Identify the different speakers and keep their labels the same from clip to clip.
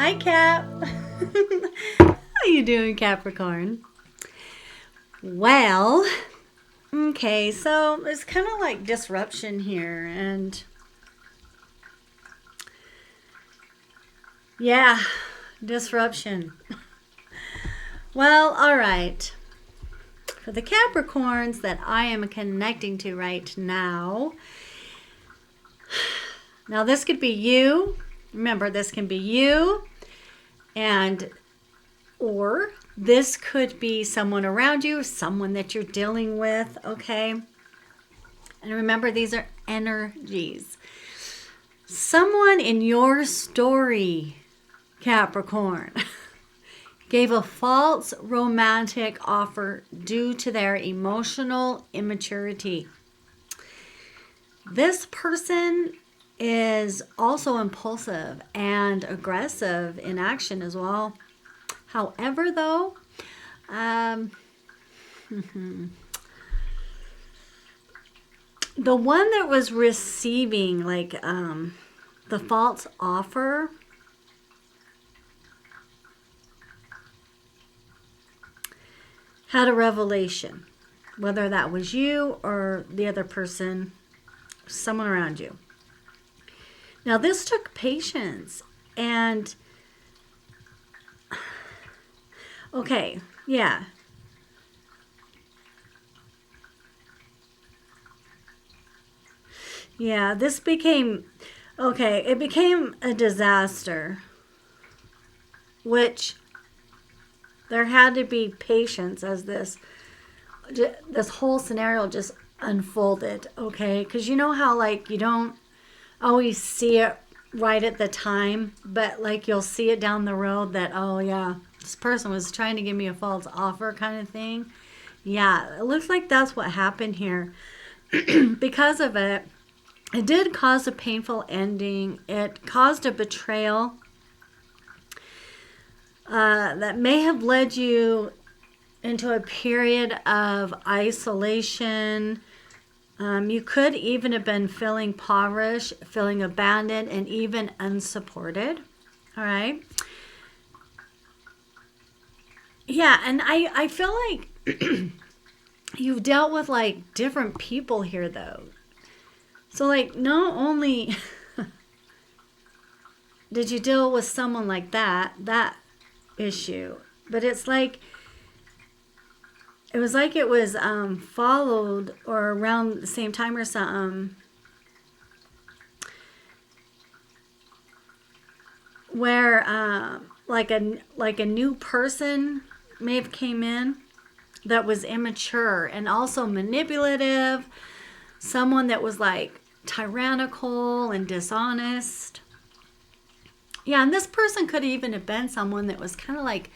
Speaker 1: Hi, Cap. How you doing, Capricorn? Well, okay, so it's kind of like disruption here, and yeah, disruption. Well, all right. For the Capricorns that I am connecting to right now, now this could be you. Remember, this can be you, and or this could be someone around you, someone that you're dealing with, okay? And remember, these are energies. Someone in your story, Capricorn, gave a false romantic offer due to their emotional immaturity. This person is also impulsive and aggressive in action as well. However, though, the one that was receiving the false offer had a revelation, whether that was you or the other person, someone around you. Now, this took patience and, okay, yeah. Yeah, this became, okay, it became a disaster, which there had to be patience as this whole scenario just unfolded, okay? Because you know how, like, you don't always see it right at the time, but like you'll see it down the road that, oh yeah, this person was trying to give me a false offer kind of thing. Yeah, it looks like that's what happened here. Because of it, it did cause a painful ending. It caused a betrayal that may have led you into a period of isolation. You could even have been feeling impoverished, feeling abandoned, and even unsupported. All right. Yeah, and I feel like you've dealt with like different people here, though. So, like, not only did you deal with someone like that issue, but it's like it was followed or around the same time or something, where like a new person may have came in that was immature and also manipulative, someone that was like tyrannical and dishonest. Yeah, and this person could even have been someone that was kind of like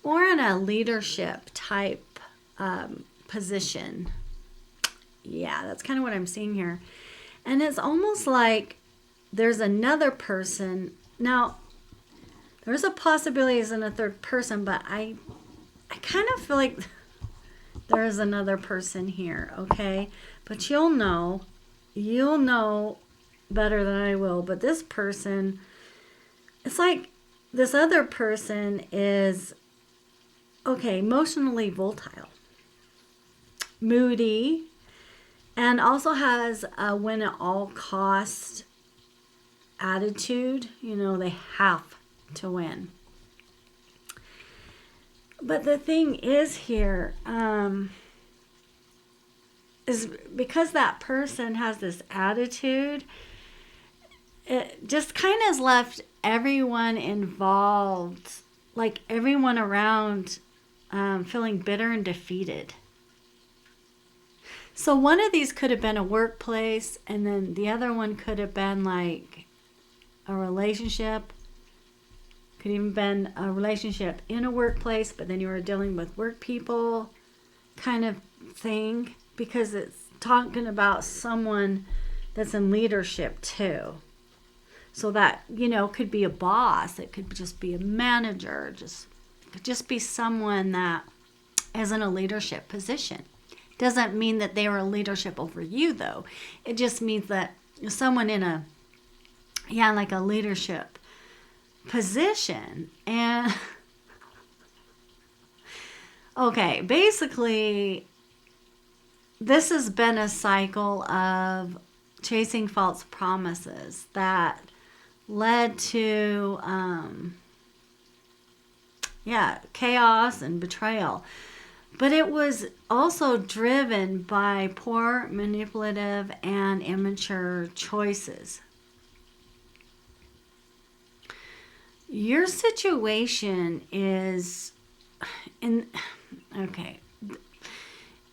Speaker 1: more in a leadership type position. Yeah, that's kind of what I'm seeing here. And it's almost like there's another person. Now, there's a possibility as in a third person, but I kind of feel like there is another person here, okay? But you'll know better than I will. But this person, it's like this other person is, okay, emotionally volatile, moody, and also has a win at all cost attitude. You know, they have to win. But the thing is here, is because that person has this attitude, it just kind of has left everyone involved, like everyone around, feeling bitter and defeated. So one of these could have been a workplace, and then the other one could have been like a relationship. Could even been a relationship in a workplace, but then you were dealing with work people kind of thing, because it's talking about someone that's in leadership too. So that, you know, could be a boss, it could just be a manager, it could just be someone that is in a leadership position. Doesn't mean that they were a leadership over you, though. It just means that someone in like a leadership position. And okay, basically, this has been a cycle of chasing false promises that led to, chaos and betrayal. But it was also driven by poor, manipulative, and immature choices. Your situation is okay.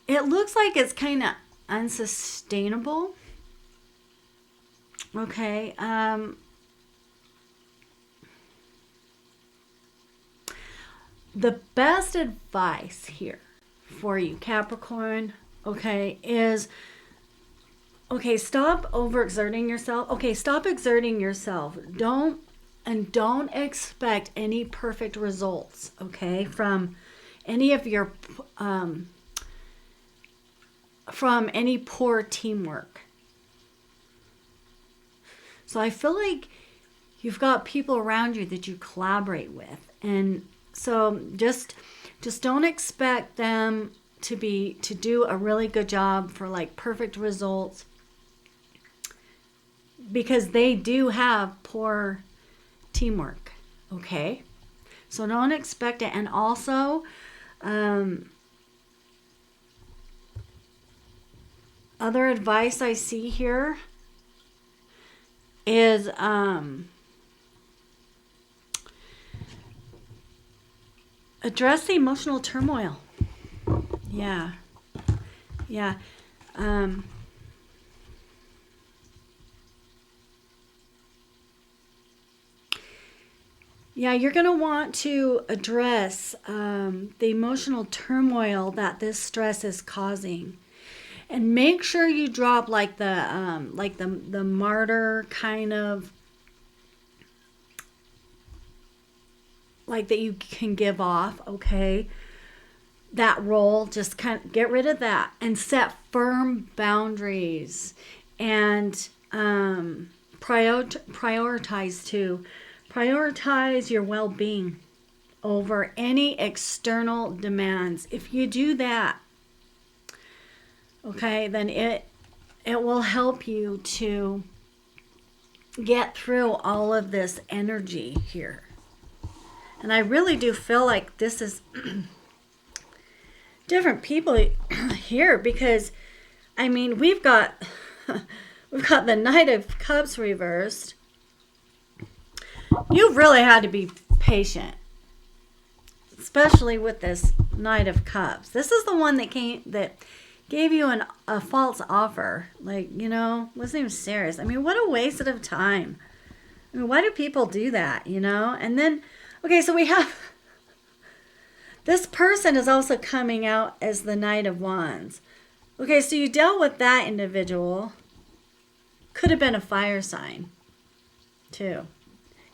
Speaker 1: It looks like it's kind of unsustainable. Okay. The best advice here for you, Capricorn, okay, is stop overexerting yourself. Okay, stop exerting yourself. Don't expect any perfect results, okay, from any of your from any poor teamwork. So I feel like you've got people around you that you collaborate with, and so just don't expect them to do a really good job for like perfect results, because they do have poor teamwork. Okay, so don't expect it. And also other advice I see here is address the emotional turmoil. Yeah. You're going to want to address the emotional turmoil that this stress is causing. And make sure you drop like the martyr kind of, like, that you can give off, okay? That role, just kind of get rid of that and set firm boundaries, and prioritize your well-being over any external demands. If you do that, okay, then it will help you to get through all of this energy here. And I really do feel like this is different people here, because I mean, we've got the Knight of Cups reversed. You've really had to be patient, especially with this Knight of Cups. This is the one that gave you a false offer. Like, wasn't even serious. I mean, what a waste of time. I mean, why do people do that, And then, okay, so we have this person is also coming out as the Knight of Wands. Okay, so you dealt with that individual. Could have been a fire sign, too.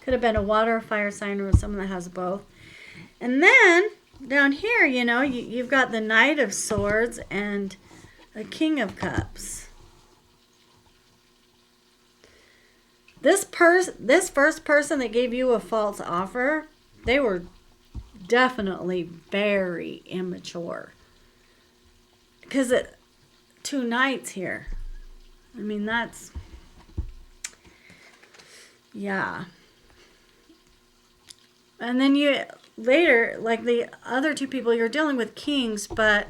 Speaker 1: Could have been a water or fire sign, or someone that has both. And then down here, you've got the Knight of Swords and a King of Cups. This first person that gave you a false offer, they were definitely very immature. Because two knights here. I mean, that's, yeah. And then you later, like the other two people, you're dealing with kings, but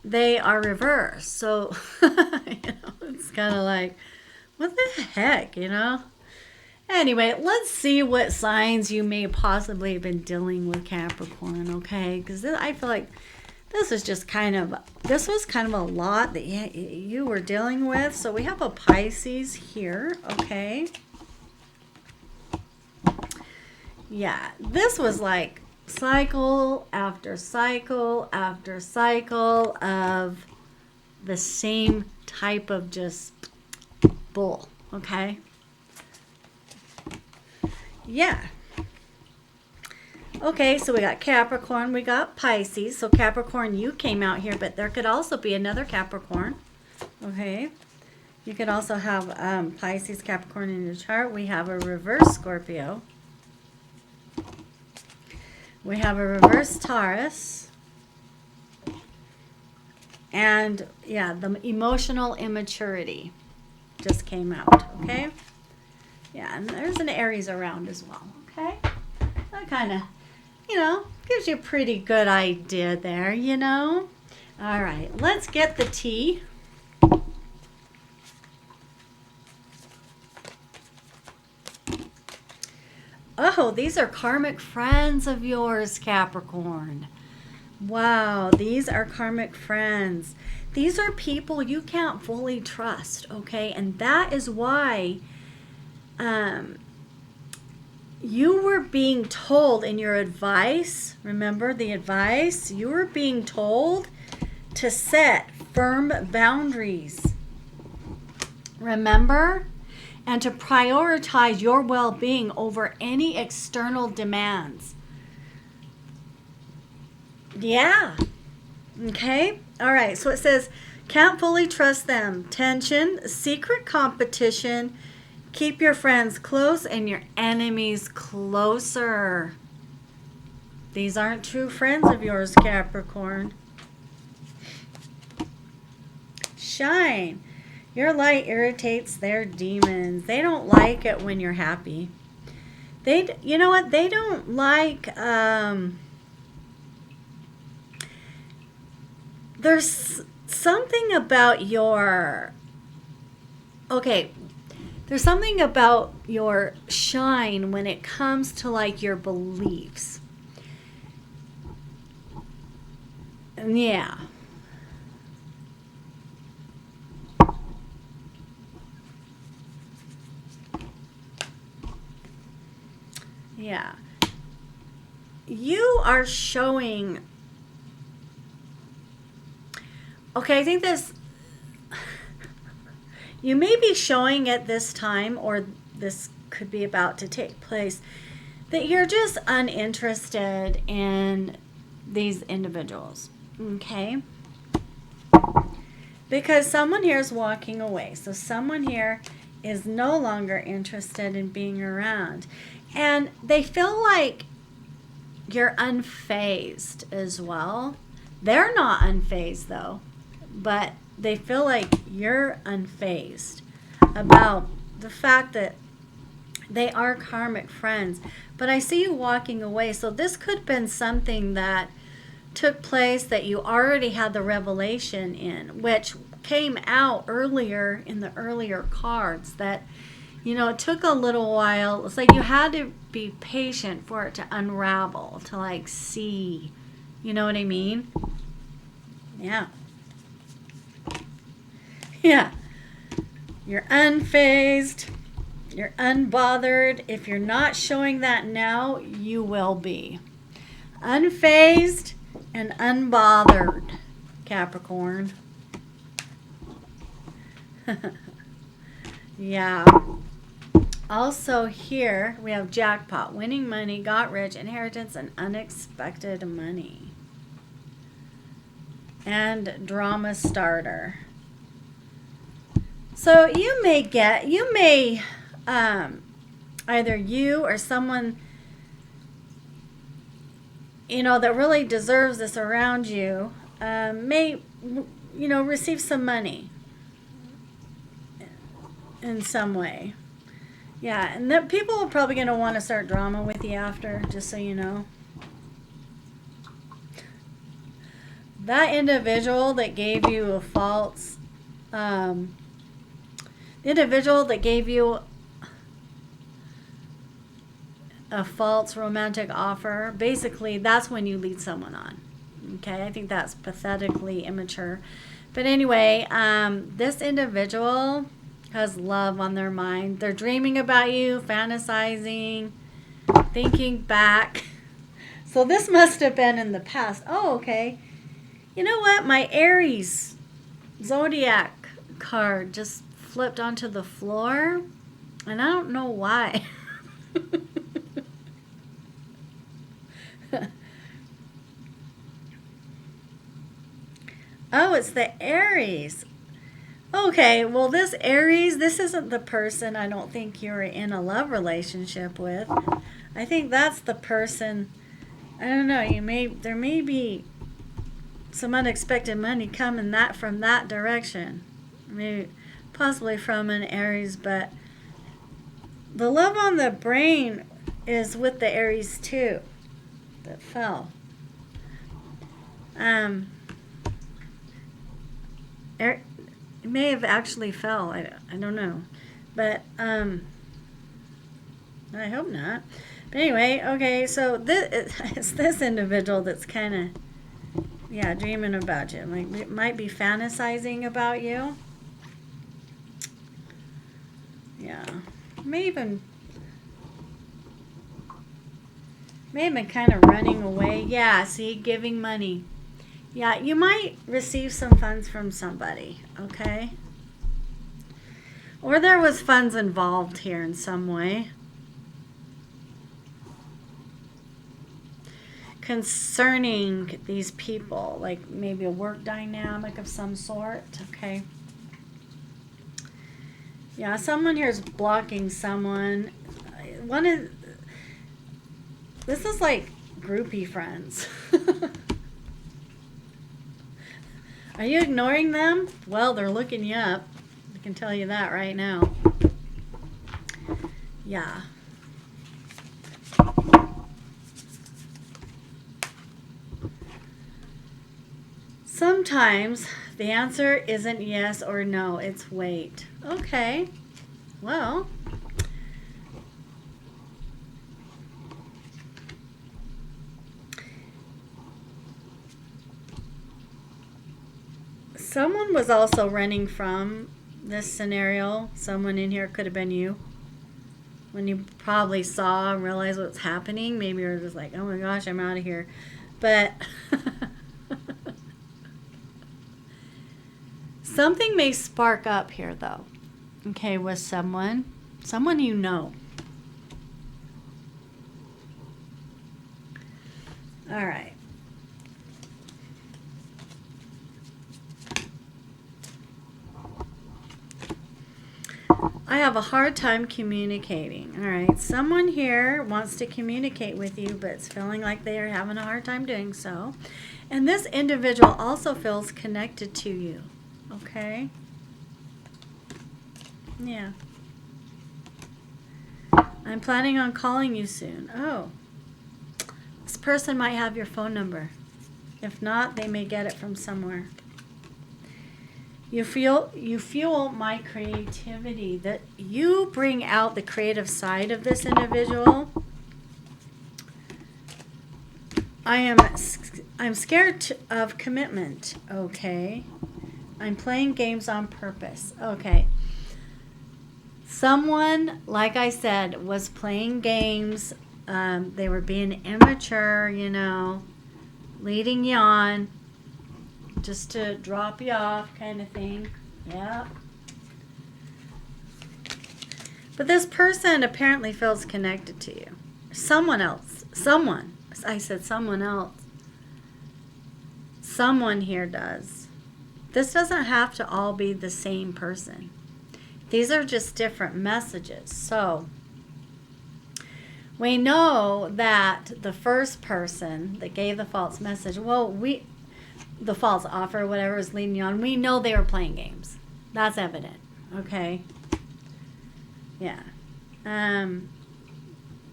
Speaker 1: they are reversed. So, it's kind of like, what the heck, Anyway, let's see what signs you may possibly have been dealing with, Capricorn, okay? Because I feel like this was kind of a lot that you were dealing with. So we have a Pisces here, okay? Yeah, this was like cycle after cycle after cycle of the same type of just bull, okay? Yeah. Okay, so we got Capricorn, we got Pisces. So Capricorn, you came out here, but there could also be another Capricorn. Okay. You could also have Pisces, Capricorn in your chart. We have a reverse Scorpio. We have a reverse Taurus. And yeah, the emotional immaturity just came out, okay? Yeah, and there's an Aries around as well, okay? That kind of, gives you a pretty good idea there, All right, let's get the tea. Oh, these are karmic friends of yours, Capricorn. Wow, these are karmic friends. These are people you can't fully trust, okay? And that is why you were being told in your advice, remember the advice? You were being told to set firm boundaries. Remember? And to prioritize your well-being over any external demands. Yeah. Okay. All right. So it says, can't fully trust them. Tension, secret competition. Keep your friends close and your enemies closer. These aren't true friends of yours, Capricorn. Shine. Your light irritates their demons. They don't like it when you're happy. You know what? They don't like, there's something about there's something about your shine when it comes to like your beliefs. Yeah. Yeah. You are showing. Okay, I think this. You may be showing at this time, or this could be about to take place, that you're just uninterested in these individuals. Okay? Because someone here is walking away. So someone here is no longer interested in being around. And they feel like you're unfazed as well. They're not unfazed though, but they feel like you're unfazed about the fact that they are karmic friends. But I see you walking away. So this could have been something that took place that you already had the revelation in, which came out earlier in the earlier cards, that it took a little while. It's like you had to be patient for it to unravel, to like see, you know what I mean? Yeah. Yeah. You're unfazed. You're unbothered. If you're not showing that now, you will be. Unfazed and unbothered, Capricorn. Yeah. Also here, we have jackpot, winning money, got rich, inheritance, and unexpected money. And drama starter. So you may either you or someone, that really deserves this around you, may, receive some money in some way. Yeah, and the people are probably going to want to start drama with you after, just so you know. That individual that gave you a false, the individual that gave you a false romantic offer, basically that's when you lead someone on. Okay, I think that's pathetically immature. But anyway, this individual has love on their mind. They're dreaming about you, fantasizing, thinking back. So this must have been in the past. Oh, okay. You know what? My Aries zodiac card just flipped onto the floor, and I don't know why. Oh, it's the Aries. Okay, well, this Aries, this isn't the person I don't think you're in a love relationship with. I think that's the person, I don't know, there may be some unexpected money coming from that direction. Maybe, possibly from an Aries, but the love on the brain is with the Aries too, that fell. It may have actually fell. I don't know, but I hope not. But anyway, okay. So it's this individual that's kind of dreaming about you. Like it might be fantasizing about you. Yeah, may have been kind of running away. Yeah, see, giving money. Yeah, you might receive some funds from somebody, okay? Or there was funds involved here in some way. Concerning these people, like maybe a work dynamic of some sort, okay? Yeah, someone here is blocking someone. This is like groupie friends. Are you ignoring them? Well, they're looking you up. I can tell you that right now. Yeah. Sometimes the answer isn't yes or no, it's wait. Okay. Well, someone was also running from this scenario. Someone in here could have been you. When you probably saw and realized what's happening, maybe you're just like, oh my gosh, I'm out of here. But something may spark up here, though. Okay, with someone you know. All right. I have a hard time communicating. All right. Someone here wants to communicate with you, but it's feeling like they are having a hard time doing so. And this individual also feels connected to you. Okay? Yeah. I'm planning on calling you soon. Oh. This person might have your phone number. If not, they may get it from somewhere. You fuel my creativity. That you bring out the creative side of this individual. I'm scared of commitment. Okay. I'm playing games on purpose. Okay. Someone, like I said, was playing games. They were being immature, leading you on. Just to drop you off kind of thing. Yeah. But this person apparently feels connected to you. Someone else. Someone. I said someone else. Someone here does. This doesn't have to all be the same person. These are just different messages. So we know that the first person that gave the false message, the false offer, whatever is leading you on, we know they were playing games. That's evident. Okay. Yeah.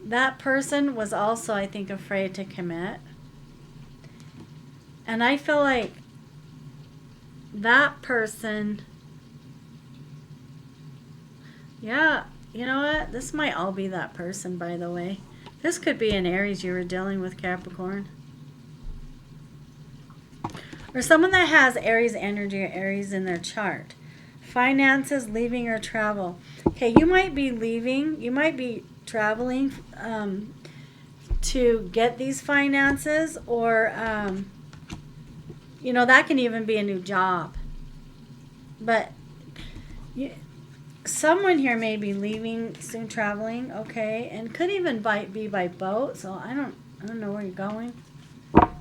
Speaker 1: That person was also, I think, afraid to commit. And I feel like that person, yeah, you know what? This might all be that person, by the way. This could be an Aries you were dealing with, Capricorn. Or someone that has Aries energy or Aries in their chart. Finances, leaving or travel. Okay, you might be leaving. You might be traveling to get these finances. Or, that can even be a new job. But someone here may be leaving, soon traveling. Okay, and could even be by boat. So I don't know where you're going.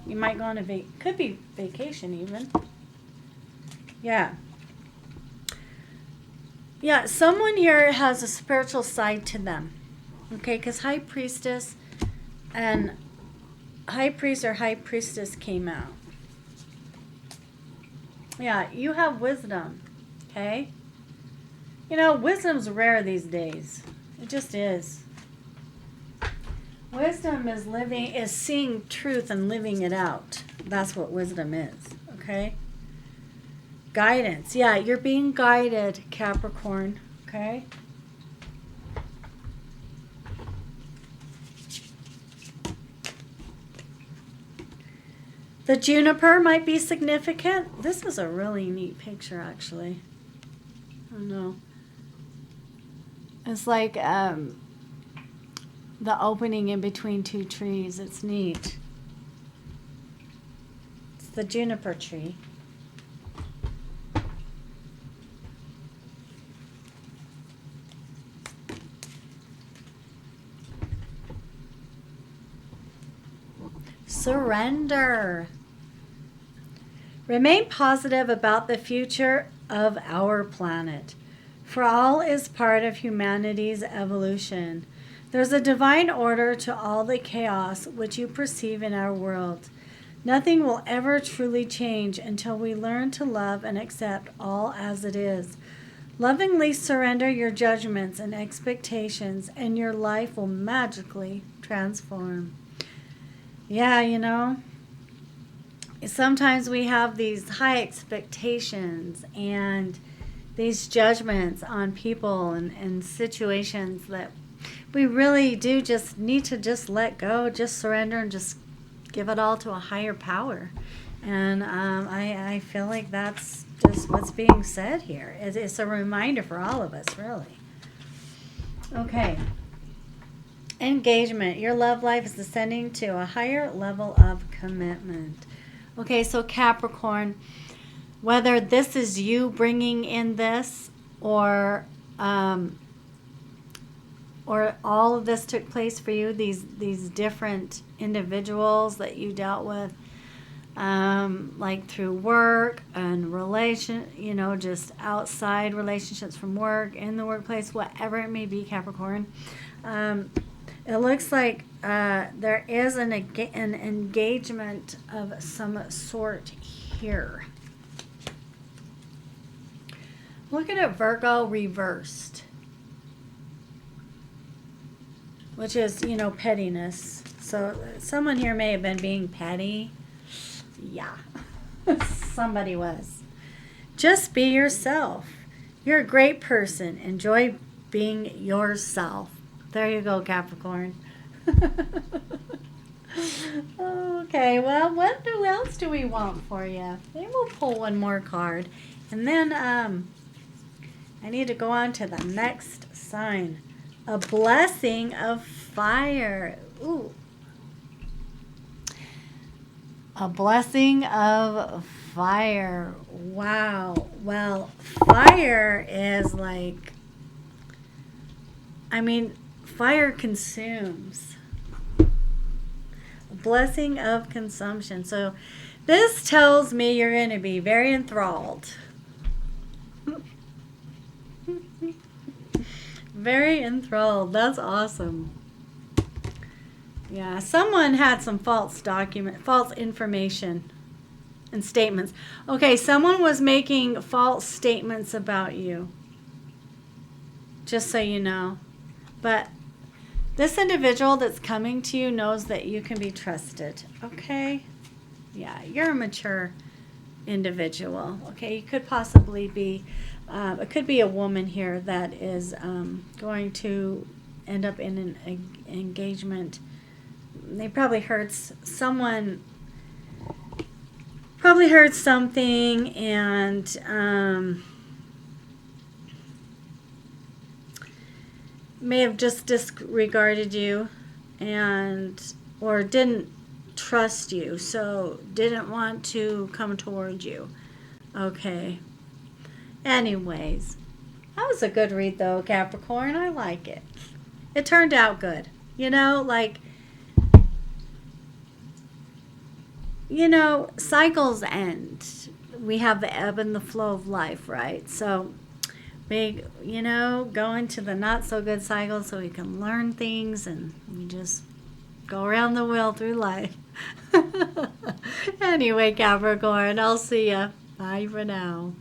Speaker 1: You might go on a could be vacation even. Yeah. Yeah, someone here has a spiritual side to them. Okay, because High Priestess and High Priest or High Priestess came out. Yeah, you have wisdom. Okay? You know, wisdom's rare these days. It just is. Wisdom is seeing truth and living it out. That's what wisdom is. Okay? Guidance. Yeah, you're being guided, Capricorn. Okay? The juniper might be significant. This is a really neat picture, actually. I don't know. It's like the opening in between two trees. It's neat. It's the juniper tree. Surrender. Remain positive about the future of our planet, for all is part of humanity's evolution. There's a divine order to all the chaos which you perceive in our world. Nothing will ever truly change until we learn to love and accept all as it is. Lovingly surrender your judgments and expectations, and your life will magically transform. Yeah, you know, sometimes we have these high expectations and these judgments on people and situations that we really do just need to just let go, just surrender, and just give it all to a higher power. And I feel like that's just what's being said here. It's a reminder for all of us, really. Okay. Engagement. Your love life is ascending to a higher level of commitment. Okay, so Capricorn, whether this is you bringing in this or all of this took place for you, these different individuals that you dealt with, like through work and just outside relationships from work, in the workplace, whatever it may be, Capricorn. It looks like there is an engagement of some sort here. Look at it, Virgo reversed, which is, pettiness. So someone here may have been being petty. Yeah, somebody was. Just be yourself. You're a great person. Enjoy being yourself. There you go, Capricorn. Okay, well, what else do we want for you? Maybe we'll pull one more card. And then I need to go on to the next sign. A blessing of fire. Ooh. A blessing of fire. Wow. Well, fire is like, fire consumes. A blessing of consumption. So this tells me you're going to be very enthralled. Very enthralled. That's awesome. Yeah, someone had some false information and statements. Okay, someone was making false statements about you. Just so you know. But this individual that's coming to you knows that you can be trusted. Okay? Yeah, you're a mature individual. Okay, you could possibly be, it could be a woman here that is going to end up in an engagement. They probably heard something and may have just disregarded you or didn't trust you, so didn't want to come toward you. Okay. Anyways, that was a good read though, Capricorn. I like it. It turned out good. Cycles end. We have the ebb and the flow of life, right? So we, go into the not so good cycle so we can learn things, and we just go around the wheel through life. Anyway, Capricorn, I'll see ya. Bye for now.